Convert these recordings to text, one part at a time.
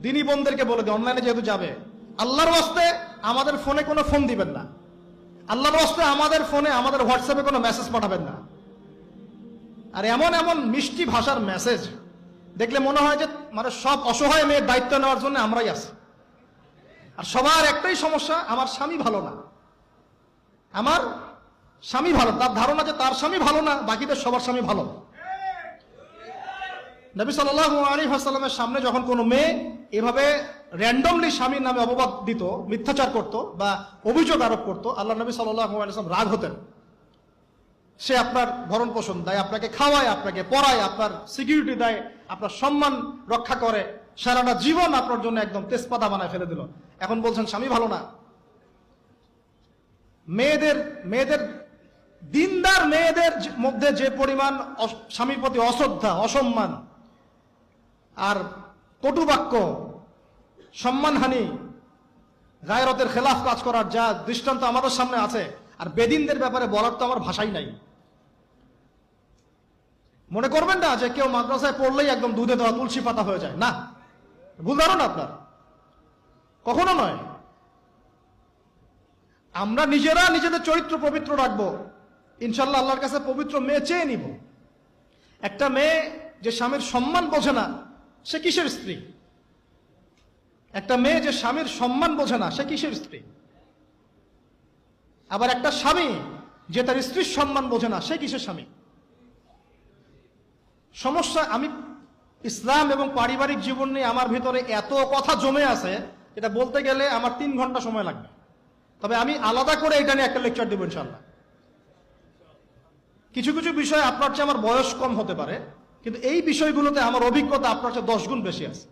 দিনী বোনদেরকে বলে দিই, অনলাইনে যেহেতু যাবে, আল্লাহর ওয়াস্তে আমাদের ফোনে কোনো ফোন দিবেন না, আল্লাহর ওয়াস্তে আমাদের ফোনে আমাদের হোয়াটসঅ্যাপে কোনো মেসেজ পাঠাবেন না। আর এমন এমন মিষ্টি ভাষার মেসেজ দেখলে মনে হয় যে মানে সব অসহায় মেয়ের দায়িত্ব নেওয়ার জন্য আমরাই আছি। আর সবার একটাই সমস্যা, আমার স্বামী ভালো না, আমার স্বামী ভালো, তার ধারণা যে তার স্বামী ভালো না, বাকিদের সবার স্বামী ভালো। নবী সাল্লাল্লাহু আলাইহি ওয়াসাল্লামের সামনে যখন কোনো মেয়ে এভাবে র্যান্ডমলি স্বামীর নামে অপবাদ দিত, মিথ্যাচার করত বা অভিযোগ আরোপ করত, আল্লাহ নবী সাল্লাল্লাহু আলাইহি ওয়াসাল্লাম রাগ হতেন। সে আপনার ভরণ পোষণ দেয়, আপনাকে খাওয়ায়, আপনাকে পড়ায়, আপনার সিকিউরিটি দেয়, আপনার সম্মান রক্ষা করে, সারাটা জীবন আপনার জন্য একদম তেজপাতা বানায় ফেলে দিল, এখন বলছেন স্বামী ভালো না। মেয়েদের দিনদার মেয়েদের মধ্যে যে পরিমাণ স্বামীর প্রতি অশ্রদ্ধা, অসম্মান আর কটুবাক্য, সম্মানহানি, গায়রতের খেলাফ কাজ করার যা দৃষ্টান্ত আমাদের সামনে আছে, আর বেদিনদের ব্যাপারে বলার তো আমার ভাষাই নাই। মনে করবেন না যে কেউ মাদ্রাসায় পড়লেই একদম দুধে দেওয়া তুলসী পাতা হয়ে যায়, না, ভুল ধারণা আপনার, কখনো নয়। আমরা নিজেরা নিজেদের চরিত্র পবিত্র রাখবো, ইনশাল্লাহ আল্লাহর কাছে পবিত্র মেয়ে চেয়ে নিব। একটা মেয়ে যে স্বামীর সম্মান বোঝে না, সে কিসের স্ত্রী? একটা মেয়ে যে স্বামীর সম্মান বোঝে না, সে কিসের স্ত্রী? আবার একটা স্বামী যে তার স্ত্রীর সম্মান বোঝে না, সে কিসের স্বামী? সমস্যা, আমি ইসলাম এবং পারিবারিক জীবন নিয়ে আমার ভিতরে এত কথা জমে আছে, এটা বলতে গেলে আমার 3 ঘন্টা সময় লাগবে। তবে আমি আলাদা করে এটা নিয়ে একটা লেকচার দেব ইনশাল্লাহ। কিছু কিছু বিষয় আপনার চেয়ে আমার বয়স কম হতে পারে, কিন্তু এই বিষয়গুলোতে আমার অভিজ্ঞতা আপনার চেয়ে 10 গুণ বেশি আছে।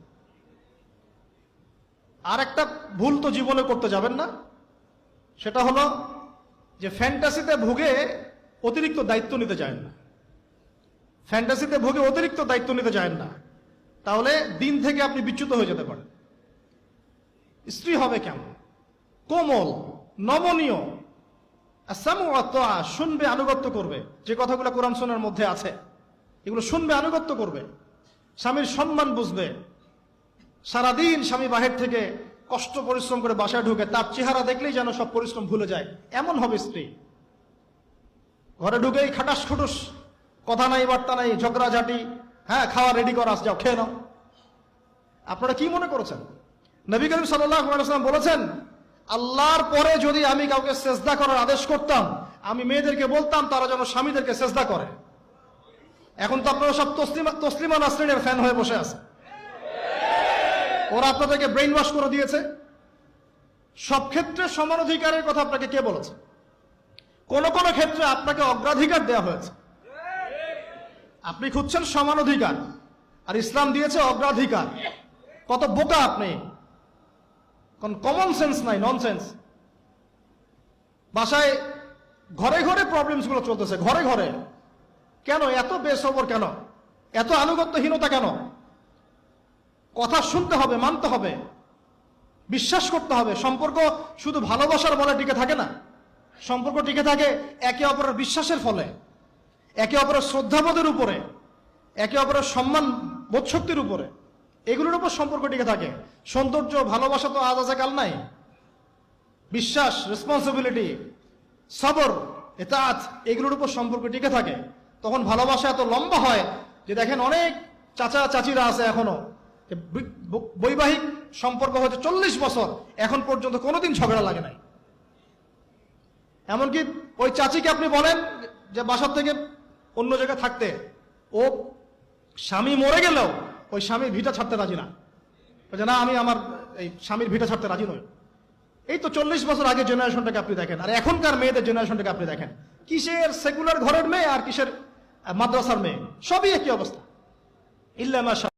আর একটা ভুল তো জীবনে করতে যাবেন না, সেটা হলো যে ফ্যান্টাসিতে ভুগে অতিরিক্ত দায়িত্ব নিতে চান না। ফ্যান্টাসিতে ভুগে অতিরিক্ত দায়িত্ব নিতে চান না, তাহলে দিন থেকে আপনি বিচ্যুত হয়ে যেতে পারেন। স্ত্রী হবে কেমন? কোমল, নমনীয়, শুনবে, আনুগত্য করবে, যে কথাগুলো কোরআন সুন্নাহর মধ্যে আছে এগুলো শুনবে, আনুগত্য করবে, স্বামীর সম্মান বুঝবে। সারাদিন স্বামী বাহির থেকে কষ্ট পরিশ্রম করে বাসায় ঢুকে, তার চেহারা দেখলেই যেন সব পরিশ্রম ভুলে যায়, এমন হবে স্ত্রী। ঘরে ঢুকেই খাটাস খুটুস, কথা নাই, বার্তা নাই, ঝগড়াঝাটি, হ্যাঁ খাওয়া রেডি করা, যাও খেয়ে নাও। আপনারা কি মনে করেছেন? নবী করিম সাল্লাল্লাহু আলাইহি ওয়াসাল্লাম বলেছেন, আল্লাহর পরে যদি আমি কাউকে সেজদা করার আদেশ করতাম, আমি মেয়েদেরকে বলতাম তারা যেন স্বামীদেরকে সেজদা করে। এখন তো আপনারা সব তসলিমা নাসরিনের ফ্যান হয়ে বসে আছে, ওরা আপনাদেরকে ব্রেইন ওয়াশ করে দিয়েছে। সব ক্ষেত্রে সমান অধিকারের কথা আপনাকে কে বলেছে? কোন কোন ক্ষেত্রে আপনাকে অগ্রাধিকার দেওয়া হয়েছে। আপনি খুঁজছেন সমান অধিকার, আর ইসলাম দিয়েছে অগ্রাধিকার। কত বোকা আপনি, কোন কমন সেন্স নাই, ননসেন্স। বাসায় ঘরে ঘরে প্রবলেমস গুলো চলতেছে, ঘরে ঘরে। কেন এত বেসবর? কেন এত আনুগত্যহীনতা? কেন? কথা শুনতে হবে, মানতে হবে, বিশ্বাস করতে হবে। সম্পর্ক শুধু ভালোবাসার বলে টিকে থাকে না, সম্পর্ক টিকে থাকে একে অপরের বিশ্বাসের ফলে, একে অপরের শ্রদ্ধাবোধের উপরে, একে অপরের সম্মান বোধশক্তির উপরে, এগুলোর উপর সম্পর্ক টিকে থাকে। সৌন্দর্য, ভালোবাসা তো আজ আছে কাল নাই। বিশ্বাস, রেসপন্সিবিলিটি, সবর, ইতাআত, এগুলোর উপর সম্পর্ক টিকে থাকে। তখন ভালোবাসা এত লম্বা হয় যে দেখেন অনেক চাচা চাচিরা আছে এখনো, বৈবাহিক সম্পর্ক হয়তো 40 বছর, এখন পর্যন্ত কোনোদিন ঝগড়া লাগে নাই। এমনকি ওই চাচিকে আপনি বলেন যে বাসার থেকে অন্য জায়গায় থাকতে, ও স্বামী মরে গেলেও ওই স্বামীর ভিটা ছাড়তে রাজি না, না আমি আমার এই স্বামীর ভিটা ছাড়তে রাজি নই। এই তো 40 বছর আগে জেনারেশনটাকে আপনি দেখেন, আর এখনকার মেয়েদের জেনারেশনটাকে আপনি দেখেন, কিসের সেকুলার ঘরের মেয়ে আর কিসের মাদ্রাসার মেয়ে, সবই একই অবস্থা। ইল্লা মাশা